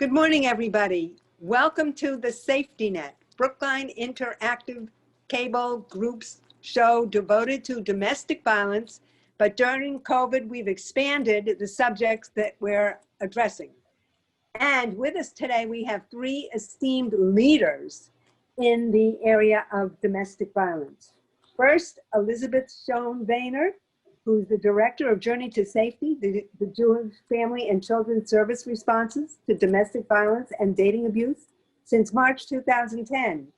Good morning, everybody. Welcome to the Safety Net, Brookline Interactive Cable Group's show devoted to domestic violence. But during COVID, we've expanded the subjects that we're addressing. And with us today, we have three esteemed leaders in the area of domestic violence. First, Elizabeth Scho, who's the director of Journey to Safety, the Jewish Family and Children's Service responses to domestic violence and dating abuse since March 2010.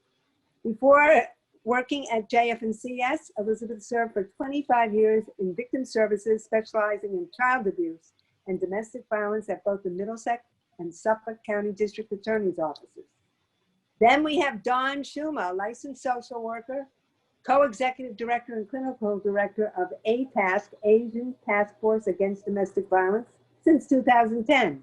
Before working at JF&CS, Elizabeth served for 25 years in victim services, specializing in child abuse and domestic violence at both the Middlesex and Suffolk County District Attorney's offices. Then we have Dawn Schuma, licensed social worker, co-executive director and clinical director of ATASK, Asian Task Force Against Domestic Violence, since 2010.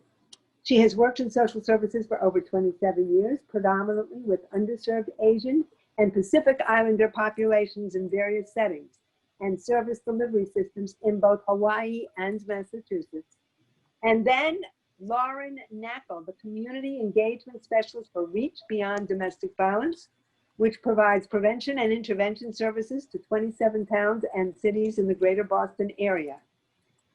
She has worked in social services for over 27 years, predominantly with underserved Asian and Pacific Islander populations in various settings, and service delivery systems in both Hawaii and Massachusetts. And then Lauren Nackel, the community engagement specialist for Reach Beyond Domestic Violence, which provides prevention and intervention services to 27 towns and cities in the greater Boston area.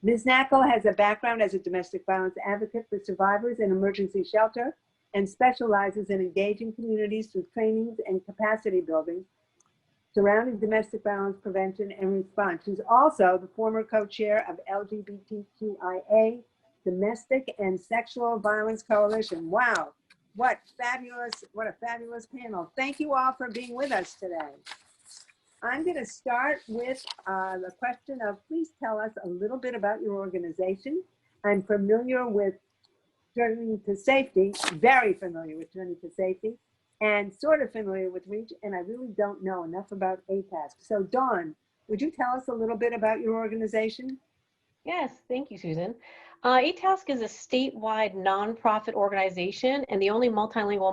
Ms. Nackel has a background as a domestic violence advocate for survivors in emergency shelter and specializes in engaging communities through trainings and capacity building surrounding domestic violence prevention and response. She's also the former co-chair of LGBTQIA Domestic and Sexual Violence Coalition. Wow. What a fabulous panel. Thank you all for being with us today. I'm going to start with the question of, please tell us a little bit about your organization. I'm familiar with Journey to Safety, very familiar with Journey to Safety, and sort of familiar with Reach, and I really don't know enough about ATASK. So Dawn, would you tell us a little bit about your organization? Yes, thank you, Susan. ATASK is a statewide nonprofit organization and the only multilingual,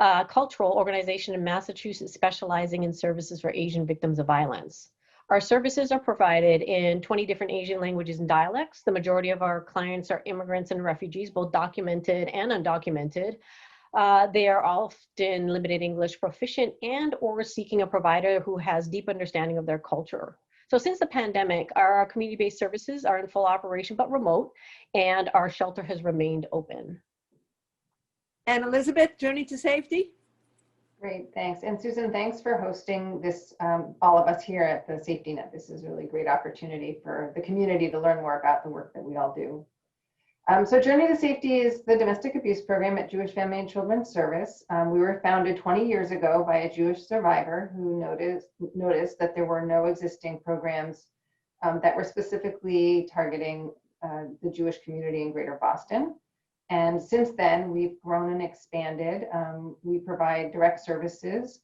multicultural organization in Massachusetts specializing in services for Asian victims of violence. Our services are provided in 20 different Asian languages and dialects. The majority of our clients are immigrants and refugees, both documented and undocumented. They are often limited English proficient and or seeking a provider who has deep understanding of their culture. So since the pandemic, our community-based services are in full operation but remote, and our shelter has remained open. And Elizabeth, Journey to Safety? Great, thanks. And Susan, thanks for hosting this, all of us here at the Safety Net. This is a really great opportunity for the community to learn more about the work that we all do. So Journey to Safety is the domestic abuse program at Jewish Family and Children's Service. We were founded 20 years ago by a Jewish survivor who noticed that there were no existing programs that were specifically targeting the Jewish community in Greater Boston. And since then, we've grown and expanded. We provide direct services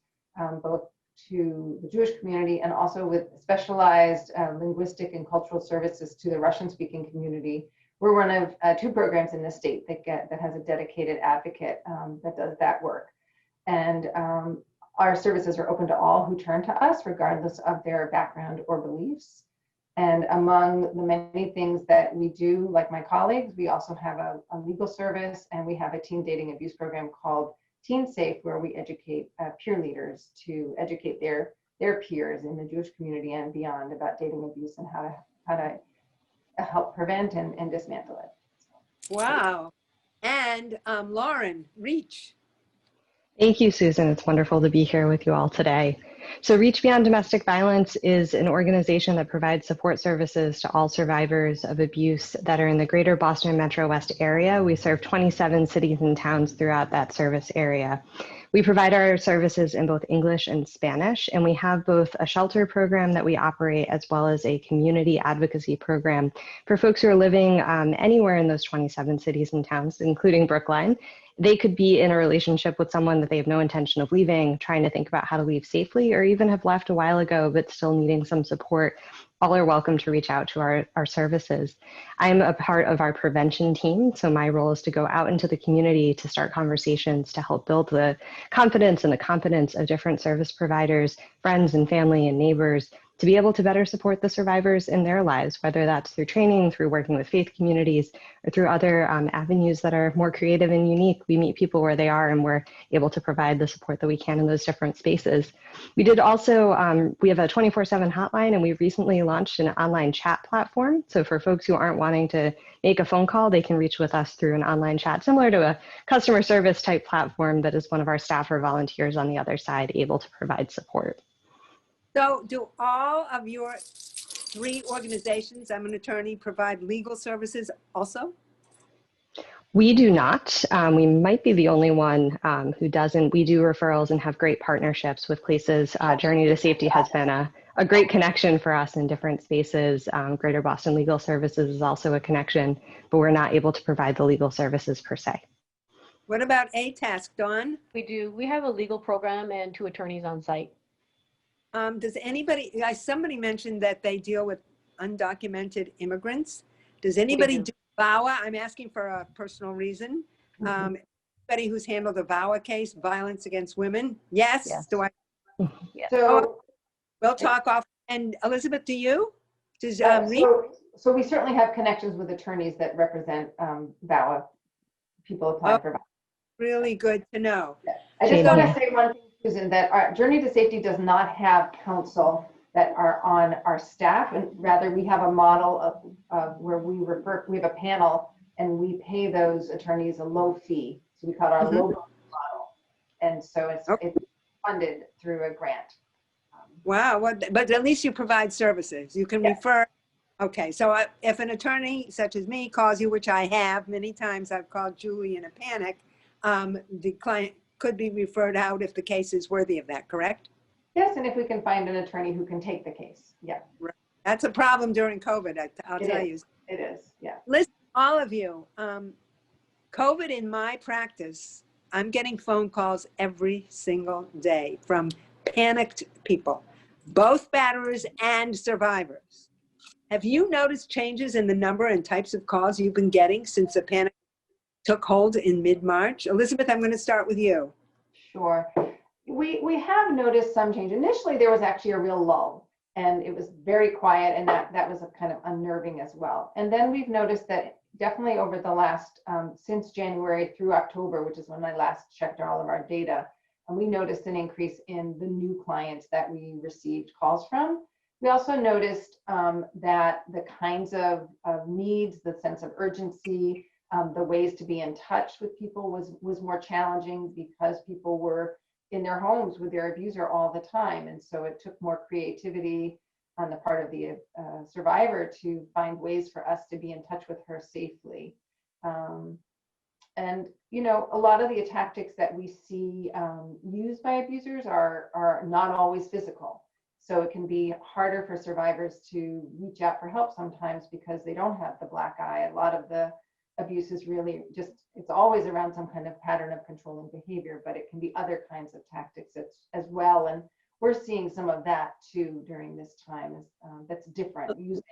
both to the Jewish community and also with specialized linguistic and cultural services to the Russian-speaking community. We're one of two programs in the state that has a dedicated advocate that does that work. And our services are open to all who turn to us, regardless of their background or beliefs. And among the many things that we do, like my colleagues, we also have a legal service, and we have a teen dating abuse program called Teen Safe, where we educate peer leaders to educate their peers in the Jewish community and beyond about dating abuse and how to help prevent and dismantle it. Wow. And Lauren, Reach. Thank you, Susan. It's wonderful to be here with you all today. So Reach Beyond Domestic Violence is an organization that provides support services to all survivors of abuse that are in the greater Boston Metro West area. We serve 27 cities and towns throughout that service area. We provide our services in both English and Spanish, and we have both a shelter program that we operate as well as a community advocacy program for folks who are living anywhere in those 27 cities and towns, including Brookline. They could be in a relationship with someone that they have no intention of leaving, trying to think about how to leave safely, or even have left a while ago, but still needing some support. All are welcome to reach out to our services. I'm a part of our prevention team, so my role is to go out into the community to start conversations to help build the confidence and the competence of different service providers, friends and family and neighbors to be able to better support the survivors in their lives, whether that's through training, through working with faith communities, or through other avenues that are more creative and unique. We meet people where they are and we're able to provide the support that we can in those different spaces. We did also, we have a 24/7 hotline, and we recently launched an online chat platform. So for folks who aren't wanting to make a phone call, they can reach with us through an online chat, similar to a customer service type platform that is one of our staff or volunteers on the other side able to provide support. So do all of your 3 organizations, I'm an attorney, provide legal services also? We do not. We might be the only one who doesn't. We do referrals and have great partnerships with places. Journey to Safety has been a great connection for us in different spaces. Greater Boston Legal Services is also a connection, but we're not able to provide the legal services per se. What about ATASK, Dawn? We do. We have a legal program and 2 attorneys on site. Does anybody, somebody mentioned that they deal with undocumented immigrants. Does anybody do VAWA? I'm asking for a personal reason. Anybody who's handled a VAWA case, violence against women? Yes. Yes. Do I? Yes. So, We'll talk off. And Elizabeth, do you? Does so we certainly have connections with attorneys that represent VAWA, people applying for VAWA. Really good to know. I just want to say one thing, Susan, that our Journey to Safety does not have counsel that are on our staff, and rather we have a model of where we have a panel and we pay those attorneys a low fee. So we call it our low model. And so it's funded through a grant. Wow, but at least you provide services. You can refer. Okay, so if an attorney such as me calls you, which I have many times, I've called Julie in a panic, the client could be referred out if the case is worthy of that, correct? Yes, and if we can find an attorney who can take the case, yeah. Right. That's a problem during COVID, I'll tell you. It is, yeah. Listen, all of you, COVID in my practice, I'm getting phone calls every single day from panicked people, both batterers and survivors. Have you noticed changes in the number and types of calls you've been getting since the panic took hold in mid-March? Elizabeth, I'm going to start with you. Sure. We have noticed some change. Initially, there was actually a real lull, and it was very quiet, and that was a kind of unnerving as well. And then we've noticed that definitely over the last, since January through October, which is when I last checked all of our data, and we noticed an increase in the new clients that we received calls from. We also noticed that the kinds of needs, the sense of urgency, the ways to be in touch with people was more challenging because people were in their homes with their abuser all the time. And so it took more creativity on the part of the survivor to find ways for us to be in touch with her safely. And, you know, a lot of the tactics that we see used by abusers are not always physical. So it can be harder for survivors to reach out for help sometimes because they don't have the black eye. A lot of the abuse is really just, it's always around some kind of pattern of controlling behavior, but it can be other kinds of tactics as well. And we're seeing some of that too during this time that's different, using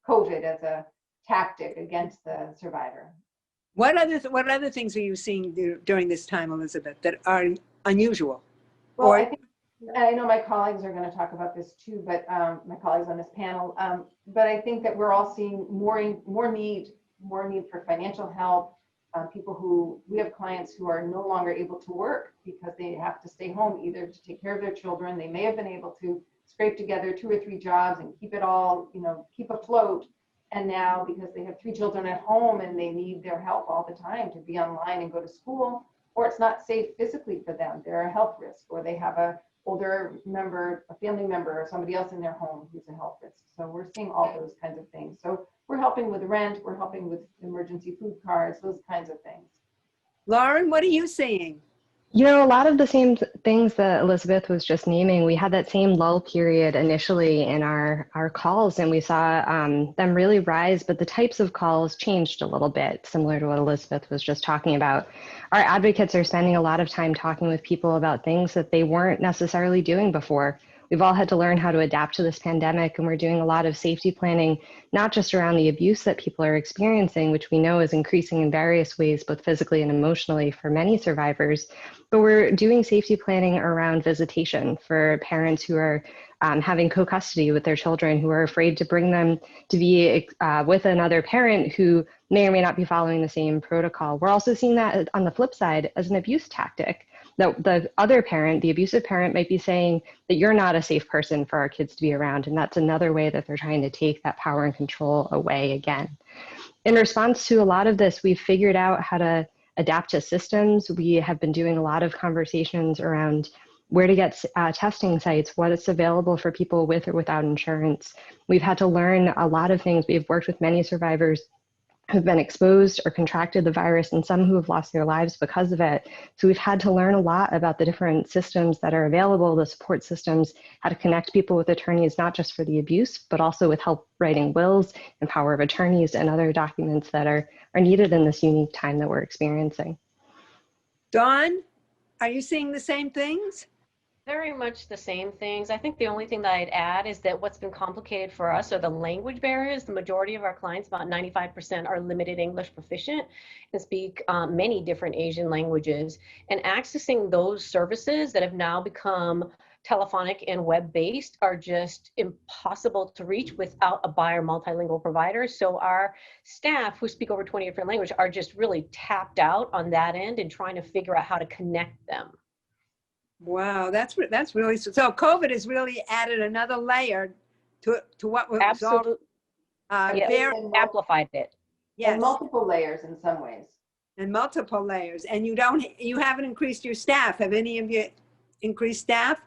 COVID as a tactic against the survivor. What other things are you seeing during this time, Elizabeth, that are unusual? Well, I know my colleagues are going to talk about this too, but my colleagues on this panel, but I think that we're all seeing more need for financial help. We have clients who are no longer able to work because they have to stay home either to take care of their children. They may have been able to scrape together 2 or 3 jobs and keep it all, keep afloat. And now because they have 3 children at home and they need their help all the time to be online and go to school, or it's not safe physically for them, they're a health risk, or they have a older member, a family member, or somebody else in their home who's a health risk. So we're seeing all those kinds of things. So we're helping with rent, we're helping with emergency food cards, those kinds of things. Lauren, what are you seeing? You know, a lot of the same things that Elizabeth was just naming. We had that same lull period initially in our calls, and we saw them really rise, but the types of calls changed a little bit, similar to what Elizabeth was just talking about. Our advocates are spending a lot of time talking with people about things that they weren't necessarily doing before. We've all had to learn how to adapt to this pandemic, and we're doing a lot of safety planning, not just around the abuse that people are experiencing, which we know is increasing in various ways, both physically and emotionally for many survivors, but we're doing safety planning around visitation for parents who are having co-custody with their children who are afraid to bring them to be with another parent who may or may not be following the same protocol. We're also seeing that on the flip side as an abuse tactic. That the other parent, the abusive parent, might be saying that you're not a safe person for our kids to be around. And that's another way that they're trying to take that power and control away again. In response to a lot of this, we've figured out how to adapt to systems. We have been doing a lot of conversations around where to get testing sites, what is available for people with or without insurance. We've had to learn a lot of things. We've worked with many survivors who've been exposed or contracted the virus and some who have lost their lives because of it. So we've had to learn a lot about the different systems that are available, the support systems, how to connect people with attorneys, not just for the abuse, but also with help writing wills and power of attorneys and other documents that are needed in this unique time that we're experiencing. Dawn, are you seeing the same things? Very much the same things. I think the only thing that I'd add is that what's been complicated for us are the language barriers. The majority of our clients, about 95%, are limited English proficient and speak many different Asian languages. And accessing those services that have now become telephonic and web-based are just impossible to reach without a bi or multilingual provider. So our staff who speak over 20 different languages are just really tapped out on that end and trying to figure out how to connect them. Wow, that's really, so COVID has really added another layer to what was Absolutely. very, Amplified it. yes, And multiple layers in some ways. and multiple layers. And you haven't increased your staff. Have any of you increased staff?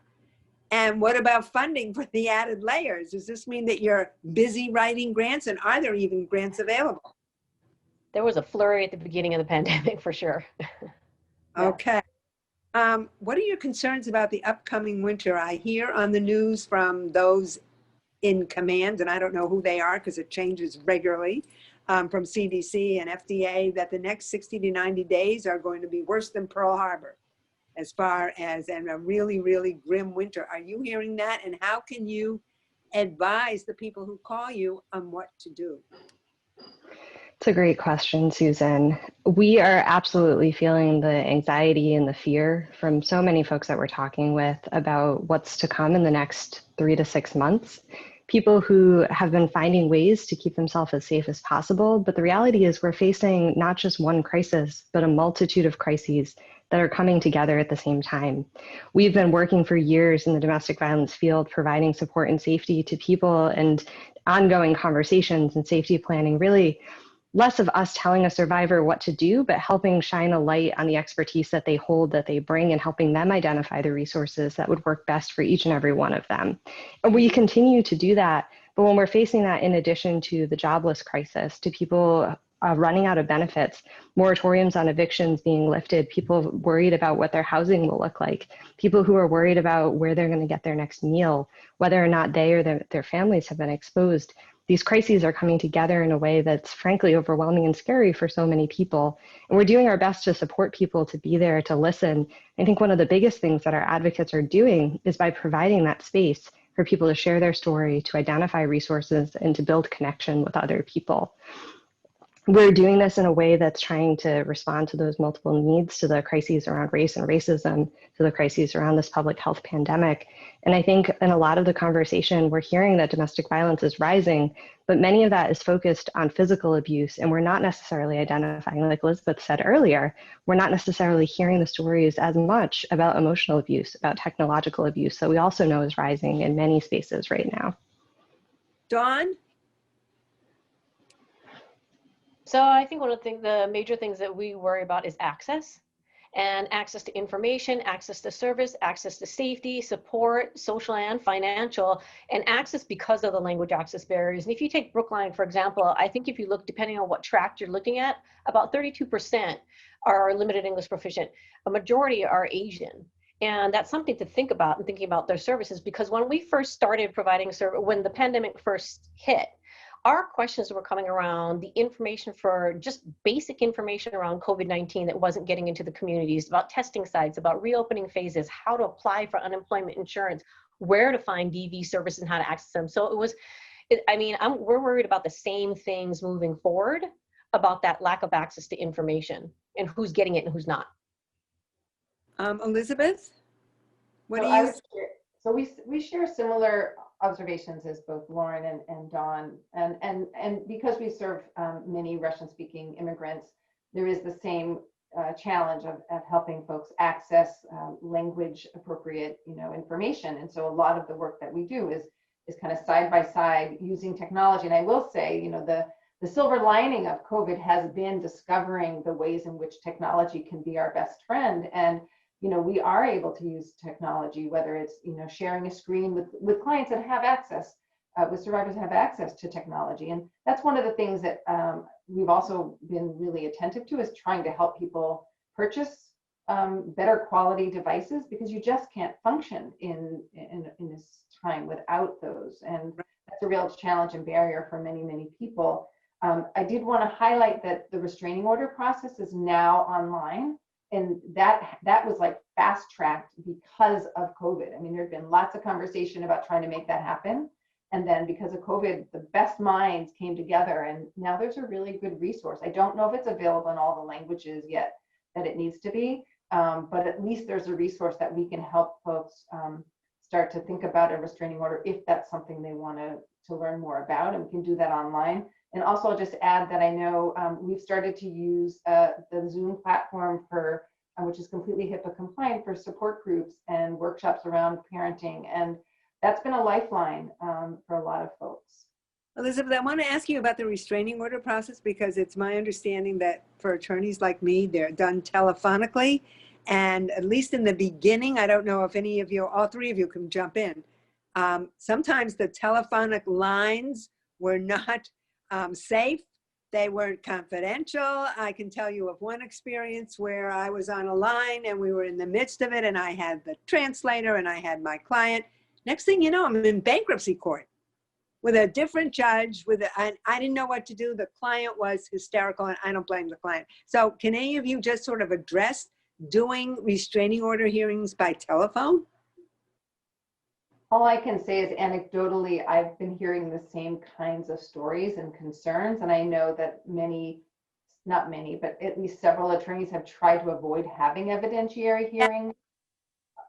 And what about funding for the added layers? Does this mean that you're busy writing grants, and are there even grants available? There was a flurry at the beginning of the pandemic for sure. Okay. What are your concerns about the upcoming winter? I hear on the news from those in command, and I don't know who they are because it changes regularly, from CDC and FDA, that the next 60 to 90 days are going to be worse than Pearl Harbor as far as, and a really, really grim winter. Are you hearing that? And how can you advise the people who call you on what to do? It's a great question, Susan. We are absolutely feeling the anxiety and the fear from so many folks that we're talking with about what's to come in the next 3 to 6 months. People who have been finding ways to keep themselves as safe as possible. But the reality is we're facing not just one crisis, but a multitude of crises that are coming together at the same time. We've been working for years in the domestic violence field, providing support and safety to people and ongoing conversations and safety planning, really less of us telling a survivor what to do, but helping shine a light on the expertise that they hold, that they bring, and helping them identify the resources that would work best for each and every one of them. And we continue to do that. But when we're facing that, in addition to the jobless crisis, to people running out of benefits, moratoriums on evictions being lifted, people worried about what their housing will look like, people who are worried about where they're going to get their next meal, whether or not they or their families have been exposed. These crises are coming together in a way that's frankly overwhelming and scary for so many people. And we're doing our best to support people, to be there, to listen. I think one of the biggest things that our advocates are doing is by providing that space for people to share their story, to identify resources, and to build connection with other people. We're doing this in a way that's trying to respond to those multiple needs, to the crises around race and racism, to the crises around this public health pandemic. And I think in a lot of the conversation, we're hearing that domestic violence is rising, but many of that is focused on physical abuse. And we're not necessarily identifying, like Elizabeth said earlier, we're not necessarily hearing the stories as much about emotional abuse, about technological abuse, that we also know is rising in many spaces right now. Dawn? So I think one of the major things that we worry about is access, and access to information, access to service, access to safety, support, social and financial, and access because of the language access barriers. And if you take Brookline, for example, I think if you look, depending on what tract you're looking at, about 32% are limited English proficient. A majority are Asian. And that's something to think about in thinking about their services, because when we first started providing service, when the pandemic first hit, our questions were coming around the information for just basic information around COVID-19 that wasn't getting into the communities, about testing sites, about reopening phases, how to apply for unemployment insurance, where to find DV services and how to access them. So we're worried about the same things moving forward, about that lack of access to information and who's getting it and who's not. Elizabeth, what So do I you? was So we share similar observations as both Lauren and Dawn, and because we serve many Russian-speaking immigrants, there is the same challenge of helping folks access language appropriate, information. And so a lot of the work that we do is kind of side by side using technology. And I will say, the silver lining of COVID has been discovering the ways in which technology can be our best friend. And we are able to use technology, whether it's sharing a screen with clients that have access, with survivors that have access to technology. And that's one of the things that we've also been really attentive to, is trying to help people purchase better quality devices, because you just can't function in this time without those. And that's a real challenge and barrier for many, many people. I did want to highlight that the restraining order process is now online. And that was like fast tracked because of COVID. I mean, there'd been lots of conversation about trying to make that happen. And then because of COVID, the best minds came together, and now there's a really good resource. I don't know if it's available in all the languages yet that it needs to be, but at least there's a resource that we can help folks start to think about a restraining order if that's something they want to learn more about, and we can do that online. And also, I'll just add that I know we've started to use the Zoom platform for, which is completely HIPAA compliant, for support groups and workshops around parenting. And that's been a lifeline for a lot of folks. Elizabeth, I want to ask you about the restraining order process, because it's my understanding that for attorneys like me, they're done telephonically. And at least in the beginning, I don't know if any of you, all three of you can jump in. Sometimes the telephonic lines were not safe. They weren't confidential. I can tell you of one experience where I was on a line and we were in the midst of it, and I had the translator and I had my client. Next thing you know, I'm in bankruptcy court with a different judge, and I didn't know what to do. The client was hysterical, and I don't blame the client. So can any of you just sort of address doing restraining order hearings by telephone? All I can say is anecdotally, I've been hearing the same kinds of stories and concerns. And I know that not many, but at least several attorneys have tried to avoid having evidentiary hearings.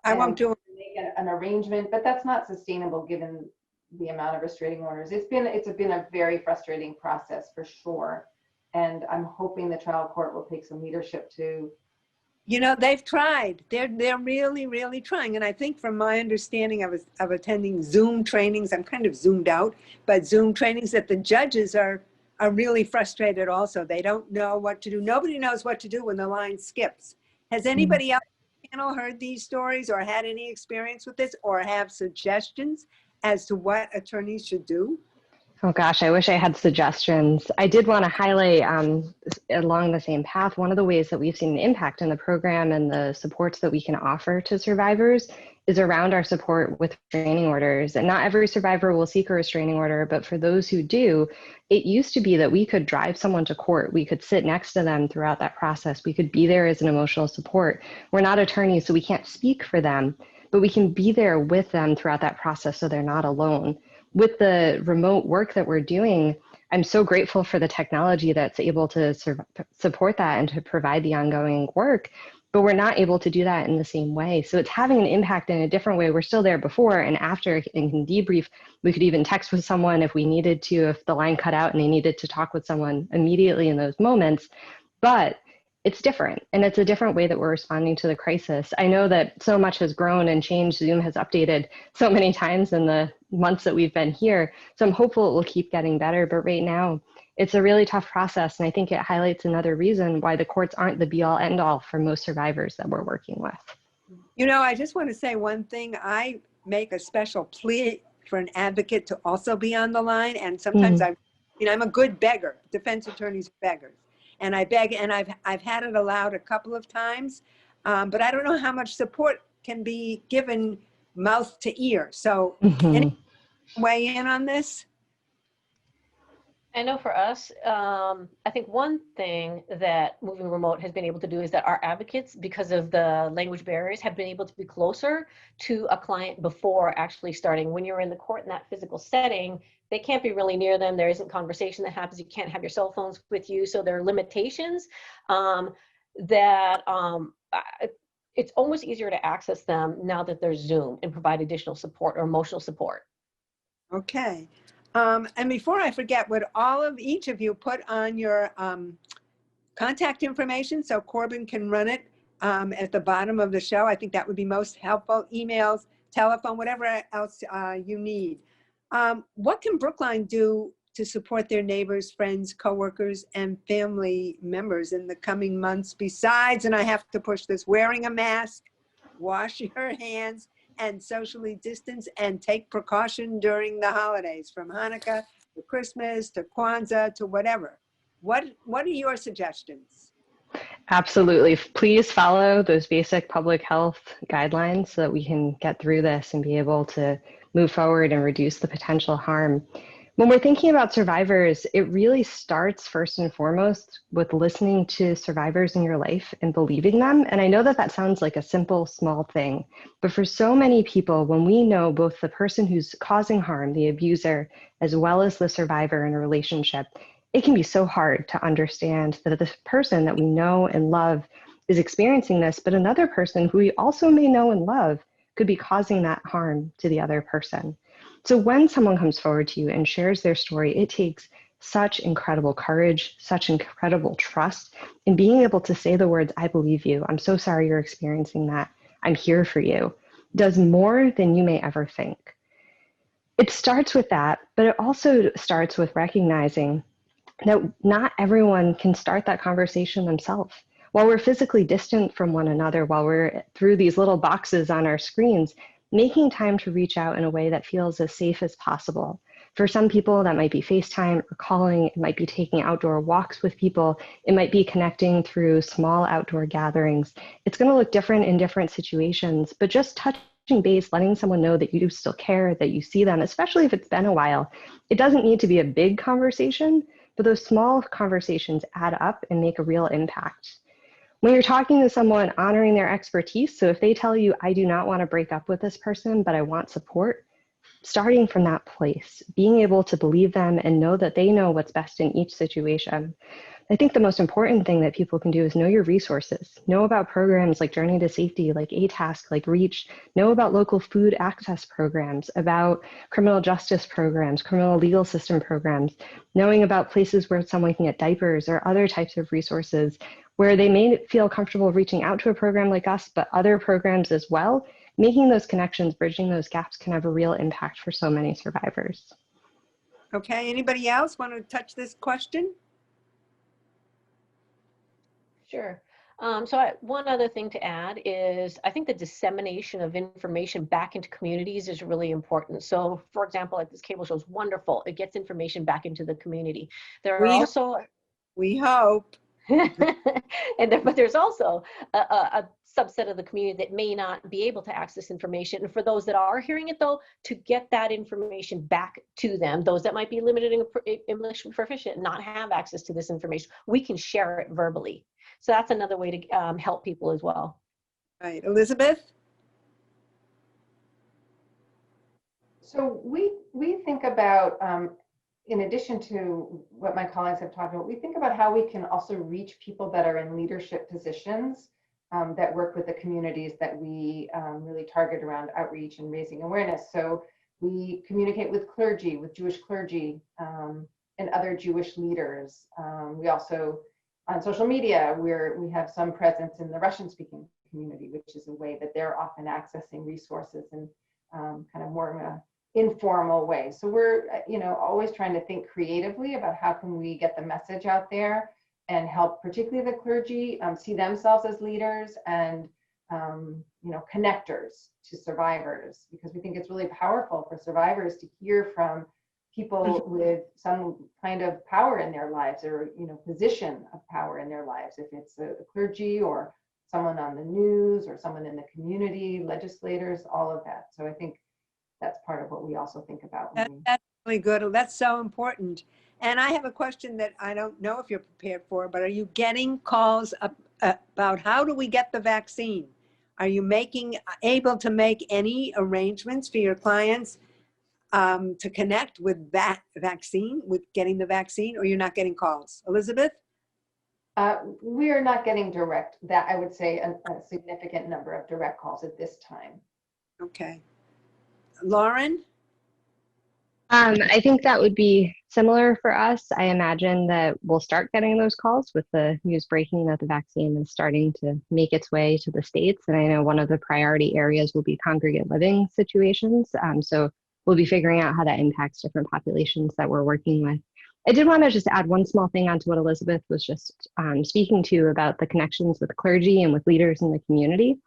I won't do it. Make an arrangement, but that's not sustainable given the amount of restraining orders. It's been a very frustrating process for sure. And I'm hoping the trial court will take some leadership to. They've tried. They're really, really trying. And I think from my understanding of attending Zoom trainings, I'm kind of zoomed out, but Zoom trainings, that the judges are really frustrated also. They don't know what to do. Nobody knows what to do when the line skips. Has anybody else on the panel heard these stories or had any experience with this, or have suggestions as to what attorneys should do? Oh gosh, I wish I had suggestions. I did want to highlight along the same path, one of the ways that we've seen an impact in the program and the supports that we can offer to survivors is around our support with restraining orders. And not every survivor will seek a restraining order, but for those who do, it used to be that we could drive someone to court. We could sit next to them throughout that process. We could be there as an emotional support. We're not attorneys, so we can't speak for them, but we can be there with them throughout that process so they're not alone. With the remote work that we're doing, I'm so grateful for the technology that's able to support that and to provide the ongoing work, but we're not able to do that in the same way. So it's having an impact in a different way. We're still there before and after and can debrief. We could even text with someone if we needed to, if the line cut out and they needed to talk with someone immediately in those moments. But it's different, and it's a different way that we're responding to the crisis. I know that so much has grown and changed. Zoom has updated so many times in the months that we've been here. So I'm hopeful it will keep getting better, but right now it's a really tough process. And I think it highlights another reason why the courts aren't the be all end all for most survivors that we're working with. I just want to say one thing. I make a special plea for an advocate to also be on the line. And sometimes I'm a good beggar. Defense attorneys are beggars. And I beg, and I've had it allowed a couple of times, but I don't know how much support can be given mouth to ear. So any weigh in on this? I know for us, I think one thing that moving remote has been able to do is that our advocates, because of the language barriers, have been able to be closer to a client before actually starting. When you're in the court in that physical setting, they can't be really near them. There isn't conversation that happens. You can't have your cell phones with you. So there are limitations that it's almost easier to access them now that there's Zoom and provide additional support or emotional support. Okay. And before I forget, would each of you put on your contact information so Corbin can run it at the bottom of the show? I think that would be most helpful. Emails, telephone, whatever else you need. What can Brookline do to support their neighbors, friends, coworkers, and family members in the coming months besides, and I have to push this, wearing a mask, wash your hands, and socially distance, and take precaution during the holidays, from Hanukkah to Christmas to Kwanzaa to whatever? What are your suggestions? Absolutely. Please follow those basic public health guidelines so that we can get through this and be able to move forward and reduce the potential harm. When we're thinking about survivors, it really starts first and foremost with listening to survivors in your life and believing them. And I know that that sounds like a simple, small thing, but for so many people, when we know both the person who's causing harm, the abuser, as well as the survivor in a relationship, it can be so hard to understand that this person that we know and love is experiencing this, but another person who we also may know and love could be causing that harm to the other person. So when someone comes forward to you and shares their story, it takes such incredible courage, such incredible trust in being able to say the words, I believe you, I'm so sorry you're experiencing that, I'm here for you, does more than you may ever think. It starts with that, but it also starts with recognizing that not everyone can start that conversation themselves. While we're physically distant from one another, while we're through these little boxes on our screens, making time to reach out in a way that feels as safe as possible. For some people, that might be FaceTime or calling, it might be taking outdoor walks with people, it might be connecting through small outdoor gatherings. It's gonna look different in different situations, but just touching base, letting someone know that you still care, that you see them, especially if it's been a while. It doesn't need to be a big conversation, but those small conversations add up and make a real impact. When you're talking to someone, honoring their expertise, so if they tell you, I do not want to break up with this person, but I want support, starting from that place, being able to believe them and know that they know what's best in each situation. I think the most important thing that people can do is know your resources, know about programs like Journey to Safety, like ATASK, like REACH, know about local food access programs, about criminal justice programs, criminal legal system programs, knowing about places where someone can get diapers or other types of resources where they may feel comfortable reaching out to a program like us, but other programs as well. Making those connections, bridging those gaps can have a real impact for so many survivors. Okay, anybody else want to touch this question? Sure. One other thing to add is I think the dissemination of information back into communities is really important. So for example, like this cable show is wonderful. It gets information back into the community. There are also... We hope. But there's also a subset of the community that may not be able to access information. And for those that are hearing it though, to get that information back to them, those that might be limited in English proficient, not have access to this information, we can share it verbally. So that's another way to help people as well. Right, Elizabeth? So we think about, in addition to what my colleagues have talked about, we think about how we can also reach people that are in leadership positions that work with the communities that we really target around outreach and raising awareness. So we communicate with clergy, with Jewish clergy and other Jewish leaders. We also, on social media, we have some presence in the Russian-speaking community, which is a way that they're often accessing resources and kind of more in a informal way. So we're, always trying to think creatively about how can we get the message out there and help particularly the clergy see themselves as leaders and, connectors to survivors, because we think it's really powerful for survivors to hear from people with some kind of power in their lives or, position of power in their lives, if it's the clergy or someone on the news or someone in the community, legislators, all of that. So I think that's part of what we also think about. That's really good. That's so important. And I have a question that I don't know if you're prepared for, but are you getting calls about how do we get the vaccine? Are you able to make any arrangements for your clients to connect with that vaccine, with getting the vaccine, or you're not getting calls? Elizabeth? We are not getting direct, that I would say a significant number of direct calls at this time. Okay. Lauren? I think that would be similar for us. I imagine that we'll start getting those calls with the news breaking that the vaccine is starting to make its way to the States. And I know one of the priority areas will be congregate living situations. So we'll be figuring out how that impacts different populations that we're working with. I did want to just add one small thing onto what Elizabeth was just speaking to about the connections with clergy and with leaders in the community.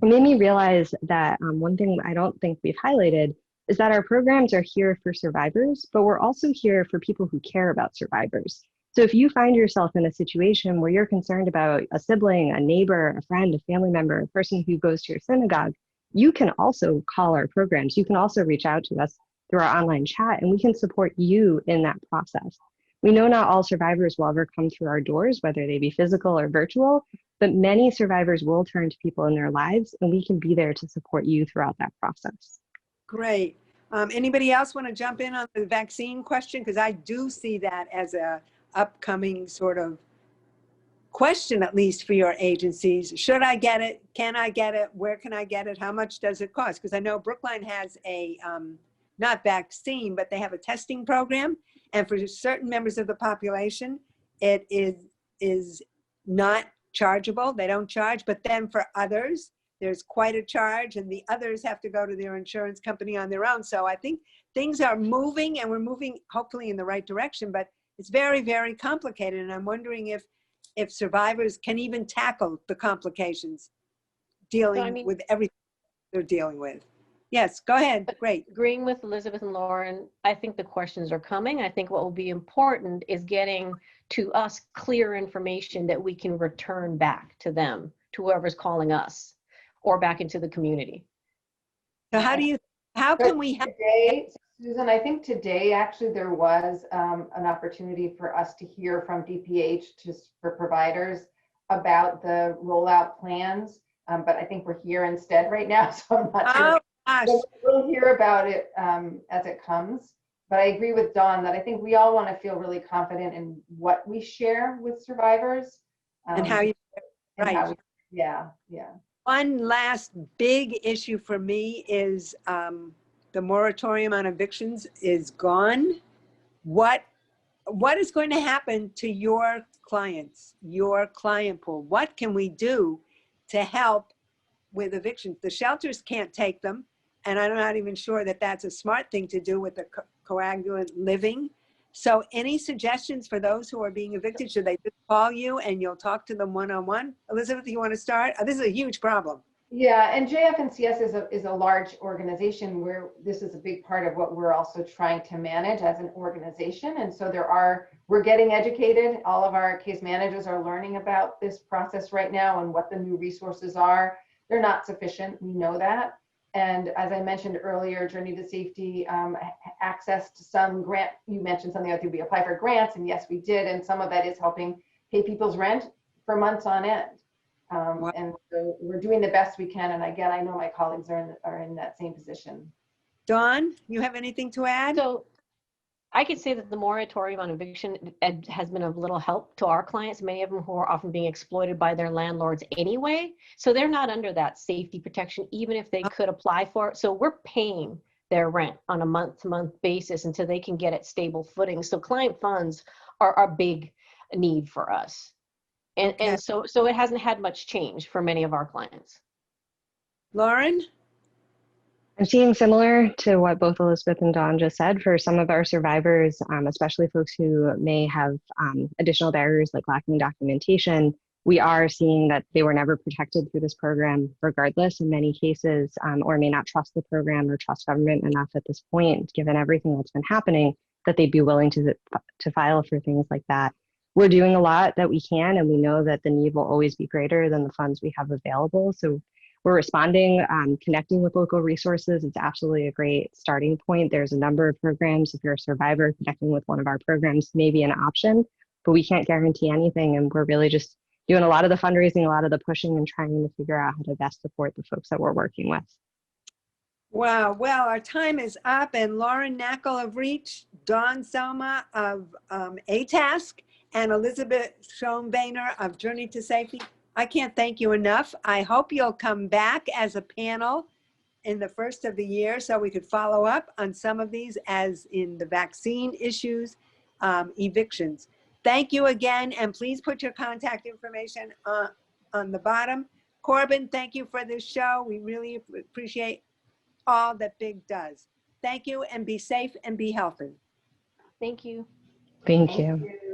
It made me realize that one thing I don't think we've highlighted is that our programs are here for survivors, but we're also here for people who care about survivors. So if you find yourself in a situation where you're concerned about a sibling, a neighbor, a friend, a family member, a person who goes to your synagogue, you can also call our programs. You can also reach out to us through our online chat, and we can support you in that process. We know not all survivors will ever come through our doors, whether they be physical or virtual, but many survivors will turn to people in their lives, and we can be there to support you throughout that process. Great. Anybody else want to jump in on the vaccine question? Because I do see that as a upcoming sort of question, at least for your agencies. Should I get it? Can I get it? Where can I get it? How much does it cost? Because I know Brookline has a, not vaccine, but they have a testing program. And for certain members of the population, it is not chargeable. They don't charge. But then for others, there's quite a charge, and the others have to go to their insurance company on their own. So I think things are moving, and we're moving hopefully in the right direction, but it's very, very complicated. And I'm wondering if survivors can even tackle the complications dealing with everything they're dealing with. Yes, go ahead. Great. Agreeing with Elizabeth and Lauren, I think the questions are coming. I think what will be important is getting to us clear information that we can return back to them, to whoever's calling us, or back into the community. So how can we help? Today, Susan, I think today actually there was an opportunity for us to hear from DPH for providers about the rollout plans, but I think we're here instead right now, so I'm not sure. Gosh. So we'll hear about it as it comes, but I agree with Dawn that I think we all want to feel really confident in what we share with survivors. And how you, right. Yeah. One last big issue for me is the moratorium on evictions is gone. What is going to happen to your clients, your client pool? What can we do to help with evictions? The shelters can't take them, and I'm not even sure that that's a smart thing to do with the coagulant living. So any suggestions for those who are being evicted? Should they just call you and you'll talk to them one-on-one? Elizabeth, you want to start? This is a huge problem. Yeah, and JFNCS is a large organization where this is a big part of what we're also trying to manage as an organization. And so we're getting educated. All of our case managers are learning about this process right now and what the new resources are. They're not sufficient, we know that. And as I mentioned earlier, Journey to Safety, access to some grant, you mentioned something like, did we apply for grants? And yes, we did. And some of that is helping pay people's rent for months on end. And so we're doing the best we can. And again, I know my colleagues are in that same position. Dawn, you have anything to add? So I could say that the moratorium on eviction has been of little help to our clients, many of them who are often being exploited by their landlords anyway. So they're not under that safety protection, even if they could apply for it. So we're paying their rent on a month-to-month basis until they can get at stable footing. So client funds are a big need for us. And so it hasn't had much change for many of our clients. Lauren? I'm seeing similar to what both Elizabeth and Dawn just said for some of our survivors, especially folks who may have additional barriers like lacking documentation. We are seeing that they were never protected through this program regardless in many cases, or may not trust the program or trust government enough at this point, given everything that's been happening, that they'd be willing to file for things like that. We're doing a lot that we can, and we know that the need will always be greater than the funds we have available. So we're responding, connecting with local resources. It's absolutely a great starting point. There's a number of programs. If you're a survivor, connecting with one of our programs may be an option, but we can't guarantee anything. And we're really just doing a lot of the fundraising, a lot of the pushing, and trying to figure out how to best support the folks that we're working with. Wow. Well, our time is up, and Lauren Nackel of REACH, Dawn Sauma of ATASK, and Elizabeth Schoenbeiner of Journey to Safety. I can't thank you enough. I hope you'll come back as a panel in the first of the year so we could follow up on some of these, as in the vaccine issues, evictions. Thank you again, and please put your contact information on the bottom. Corbin, thank you for this show. We really appreciate all that Big does. Thank you, and be safe and be healthy. Thank you. Thank Thank you. you.